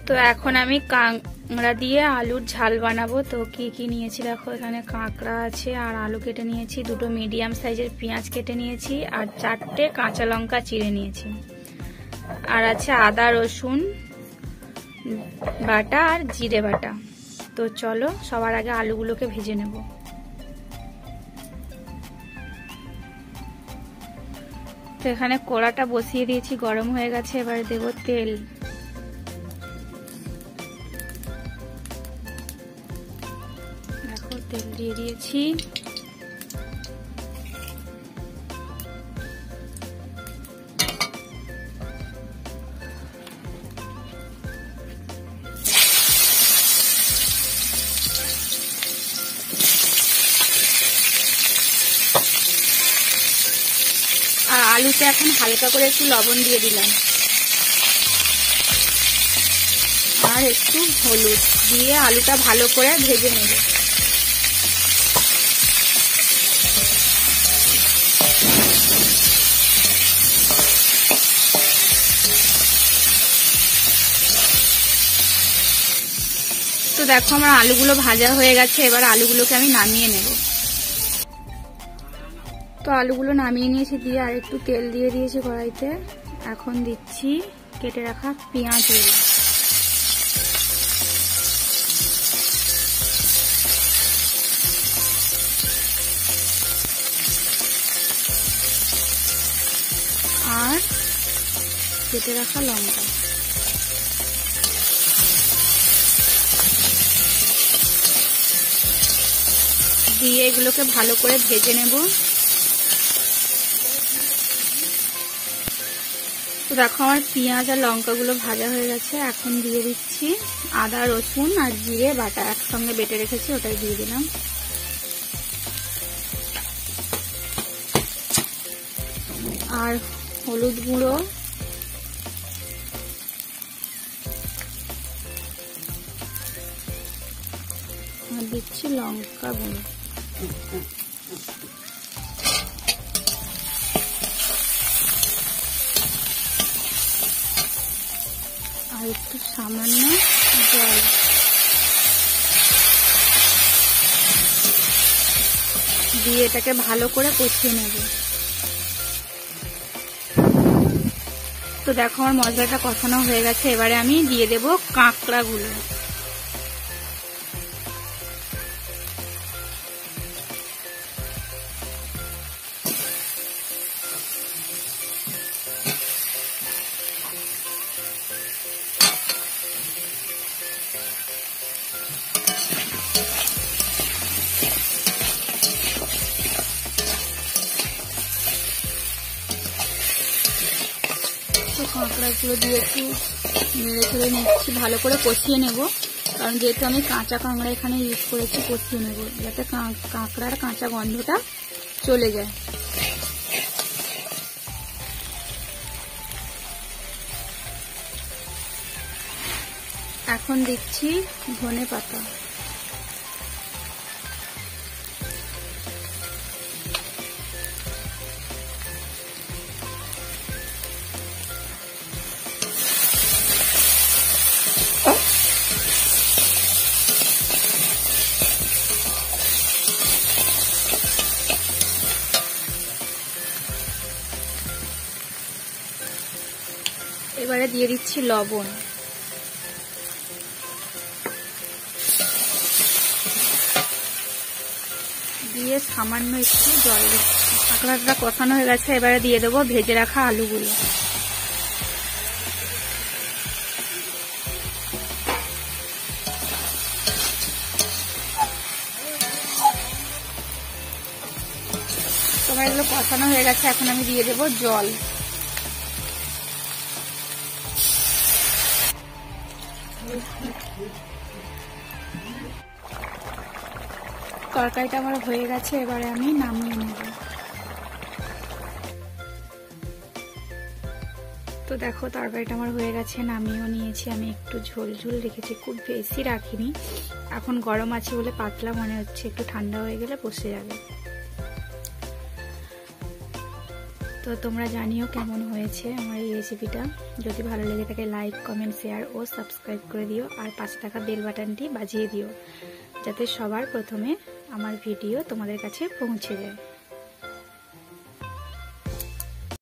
তো এখন আমি কাঁকড়া দিয়ে আলুর ঝাল বানাবো। তো কি কি নিয়েছি দেখো, এখানে কাঁকড়া আছে আর আলু কেটে নিয়েছি, দুটো মিডিয়াম সাইজের পেঁয়াজ কেটে নিয়েছি আর 4টে কাঁচা লঙ্কা চিড়ে নিয়েছি, আর আছে আদা রসুন বাটা আর জিরে বাটা। তো চলো সবার আগে আলুগুলোকে ভেজে নেব। তো এখানে কড়াটা বসিয়ে দিয়েছি, গরম হয়ে গেছে। এবারে দেব তেল। দেখো তেল দিয়ে দিয়েছি। আর আলুতে এখন হালকা করে একটু লবণ দিয়ে দিলাম আর একটু হলুদ দিয়ে আলুটা ভালো করে ভেজে নেব। তো দেখো আমার আলুগুলো ভাজা হয়ে গেছে, এবার আলুগুলোকে আমি নামিয়ে নেব। তো আলুগুলো নামিয়ে নিয়েছি, দিয়ে আর একটু তেল দিয়ে দিয়েছি কড়াইতে। এখন দিচ্ছি কেটে রাখা পেঁয়াজগুলো। আর কেটে রাখা লঙ্কা। দিয়ে এগুলোকে ভালো করে ভেজে নেব। তো দেখো আমার পেঁয়াজ আর লঙ্কাগুলো ভাজা হয়ে গেছে। এখন দিয়ে দিচ্ছি আদা রসুন আর জিরে বাটা একসঙ্গে বেটে রেখেছি, ওটাই দিয়ে দিলাম। আর হলুদ গুঁড়ো, আর দিচ্ছি লঙ্কা গুঁড়ো। আর একটু সামান্য জল দিয়ে এটাকে ভালো করে কষিয়ে নেব। তো দেখো আমার মশলাটা কষানো হয়ে গেছে। এবারে আমি দিয়ে দেব কাঁকড়াগুলো। কাঁকড়াগুলো দিয়ে একটু নেড়ে চেড়ে নিচ্ছি, ভালো করে কষিয়ে নেব। কারণ যেহেতু আমি কাঁচা কাঁকড়া এখানে ইউজ করেছি, কষিয়ে নেব যাতে কাঁকড়ার কাঁচা গন্ধটা চলে যায়। এখন দিচ্ছি ধনে পাতা। এবারে দিয়ে দিচ্ছি লবণ। দিয়ে সামান্য একটু জল দিচ্ছি। কাঁকড়াটা কষানো হয়ে গেছে, এবারে দিয়ে দেবো ভেজে রাখা আলুগুলো। তোমার এগুলো কষানো হয়ে গেছে, এখন আমি দিয়ে দেবো জল। তরকারিটা আমার হয়ে গেছে, এবারে আমি নামিয়ে নেব। তো দেখো তরকারিটা আমার হয়ে গেছে, নামিয়েও নিয়েছি। আমি একটু ঝোল ঝোল রেখেছি, খুব বেশি রাখিনি। এখন গরম আছে বলে পাতলা মনে হচ্ছে, একটু ঠান্ডা হয়ে গেলে বসে যাবে। তো তোমরা জানিও কেমন হয়েছে আমার এই রেসিপিটা। যদি ভালো লেগে থাকে লাইক, কমেন্ট, শেয়ার ও সাবস্ক্রাইব করে দিও, আর পাশে থাকা বেল বাটনটি বাজিয়ে দিও যাতে সবার প্রথমে আমার ভিডিও তোমাদের কাছে পৌঁছে যায়।